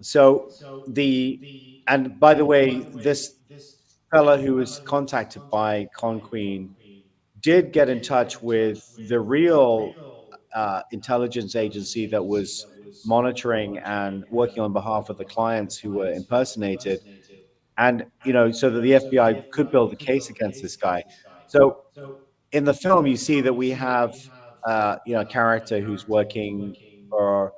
So and by the way, this fella who was contacted by Con Queen did get in touch with the real intelligence agency that was monitoring and working on behalf of the clients who were impersonated. And, so that the FBI could build a case against this guy. So in the film, you see that we have, a character who's working for,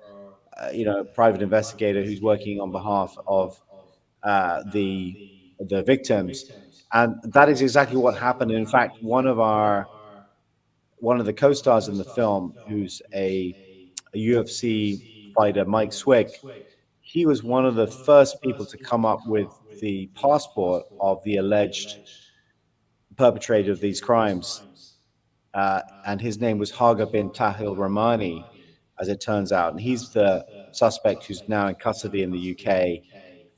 a private investigator who's working on behalf of the victims. And that is exactly what happened. In fact, one of the co-stars in the film, who's a UFC fighter, Mike Swick, he was one of the first people to come up with the passport of the alleged perpetrator of these crimes. And his name was Haga bin Tahil Rahmani, as it turns out. And he's the suspect who's now in custody in the UK,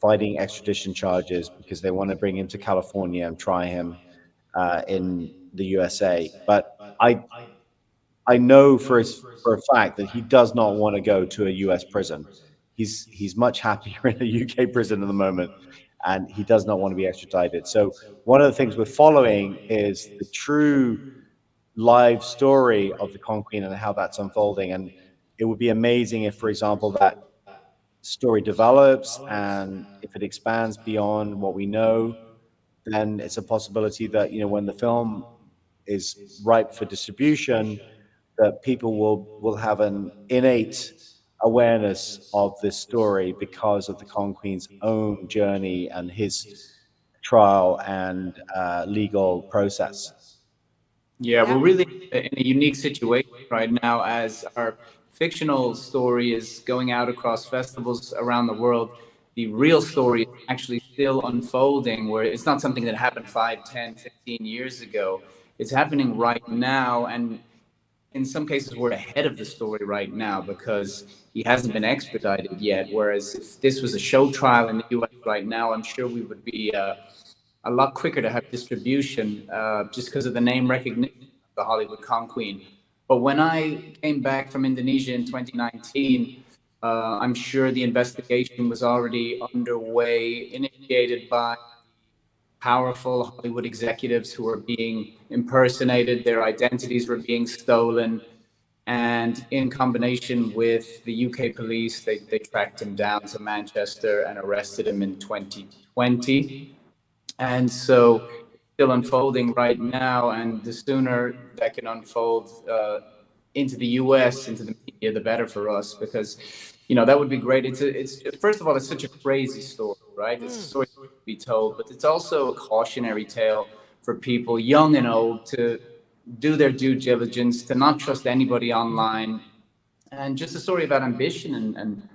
fighting extradition charges because they want to bring him to California and try him in the USA. But I know for a fact that he does not want to go to a US prison. He's much happier in a UK prison at the moment, and he does not want to be extradited. So one of the things we're following is the true live story of the Con Queen and how that's unfolding. And it would be amazing if, for example, that story develops, and if it expands beyond what we know, then it's a possibility that, when the film is ripe for distribution, that people will have an innate awareness of this story because of the Con Queen's own journey and his trial and legal process. Yeah, we're really in a unique situation right now as our fictional story is going out across festivals around the world. The real story is actually still unfolding, where it's not something that happened 5, 10, 15 years ago. It's happening right now, and in some cases we're ahead of the story right now because he hasn't been extradited yet. Whereas if this was a show trial in the US right now, I'm sure we would be a lot quicker to have distribution just because of the name recognition of the Hollywood Con Queen. But when I came back from Indonesia in 2019, I'm sure the investigation was already underway, initiated by powerful Hollywood executives who were being impersonated, their identities were being stolen. And in combination with the UK police, they tracked him down to Manchester and arrested him in 2020. And so it's still unfolding right now. And the sooner that can unfold into the US, into the media, the better for us, because, that would be great. It's first of all, it's such a crazy story, right? It's a story to be told, but it's also a cautionary tale for people, young and old, to do their due diligence, to not trust anybody online, and just a story about ambition. And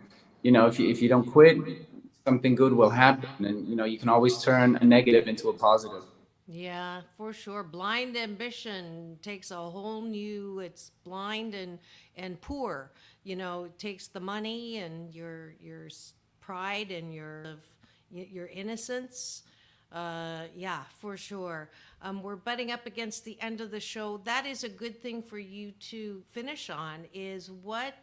if you don't quit, something good will happen. And, you can always turn a negative into a positive. Yeah, for sure. Blind ambition takes a whole new, it's blind and poor. It takes the money and your pride and your innocence. Yeah, for sure. We're butting up against the end of the show. That is a good thing for you to finish on, is what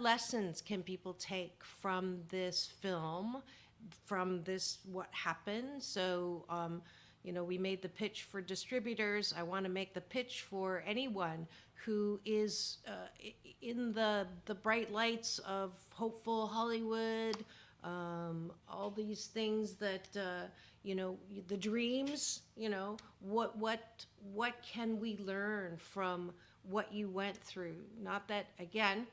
lessons can people take from this film, from this, what happened? So, we made the pitch for distributors. I want to make the pitch for anyone who is in the bright lights of hopeful Hollywood, all these things that, the dreams, what can we learn from what you went through? Not that, again,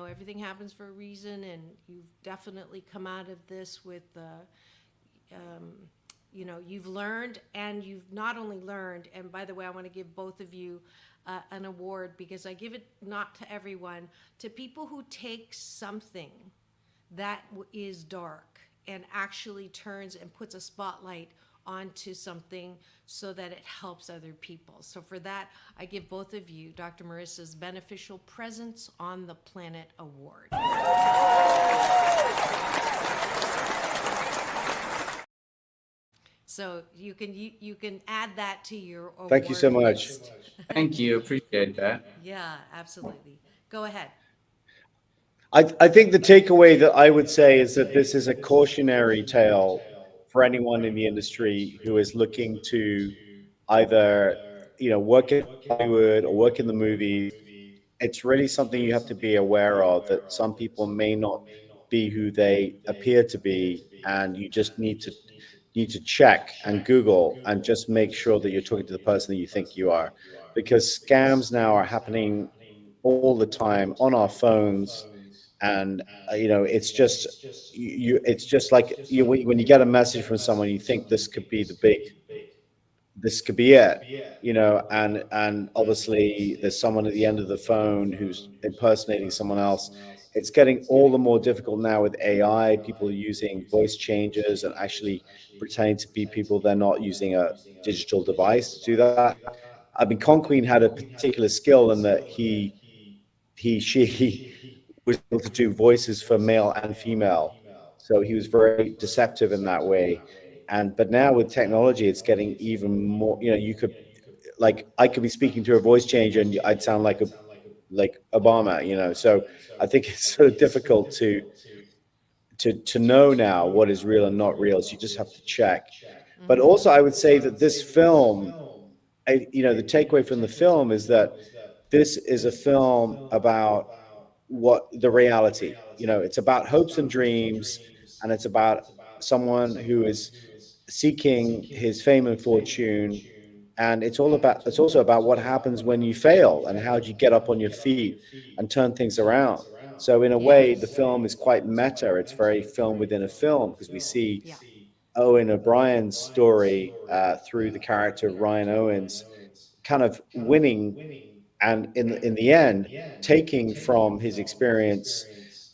everything happens for a reason, and you've definitely come out of this with, you've learned, and you've not only learned, and by the way, I want to give both of you an award, because I give it not to everyone, to people who take something that is dark and actually turns and puts a spotlight onto something so that it helps other people. So for that, I give both of you Dr. Marissa's Beneficial Presence on the Planet Award. So you can add that to your award. Thank you so much. list. Thank you. Appreciate that. Yeah, absolutely. Go ahead. I think the takeaway that I would say is that this is a cautionary tale for anyone in the industry who is looking to either, work in Hollywood or work in the movies. It's really something you have to be aware of, that some people may not be who they appear to be, and you just need to check and Google and just make sure that you're talking to the person that you think you are, because scams now are happening all the time on our phones. And it's just it's just like when you get a message from someone, you think this could be this could be it, and obviously there's someone at the end of the phone who's impersonating someone else. It's getting all the more difficult now with AI. People are using voice changers and actually pretending to be people. They're not using a digital device to do that. I mean, Conqueen had a particular skill in that she was able to do voices for male and female. So he was very deceptive in that way. But now with technology, it's getting even more, you could, like, I could be speaking to a voice changer and I'd sound like Obama, so I think it's sort of difficult to know now what is real and not real. So you just have to check. But also I would say that this film, the takeaway from the film is that this is a film about what the reality, it's about hopes and dreams, and it's about someone who is seeking his fame and fortune. And it's also about what happens when you fail and how do you get up on your feet and turn things around. So in a way, the film is quite meta. It's very film within a film, because we see Eoin O'Brien's story through the character of Ryan Owens kind of winning, and in the end, taking from his experience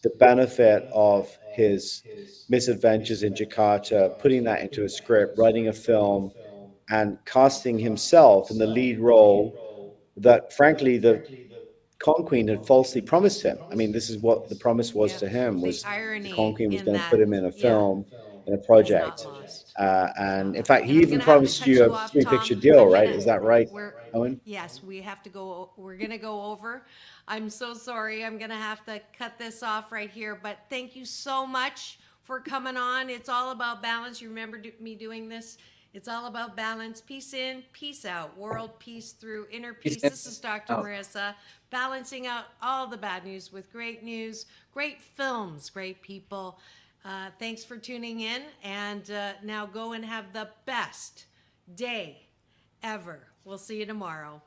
the benefit of his misadventures in Jakarta, putting that into a script, writing a film, and casting himself in the lead role that, frankly, the Conqueen had falsely promised him. I mean, this is what the promise was to him, was the Conqueen was going to put him in a film, in a project. And in fact, he even promised you a three-picture deal, right? Is that right, Owen? Yes, we're going to go over. I'm so sorry. I'm going to have to cut this off right here. But thank you so much for coming on. It's all about balance. You remember me doing this? It's all about balance. Peace in, peace out. World peace through inner peace. This is Dr. Marissa, balancing out all the bad news with great news, great films, great people. Thanks for tuning in. And now go and have the best day ever. We'll see you tomorrow.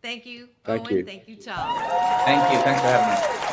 Thank you, Owen. Thank you, Tom. Thank you. Thanks for having me.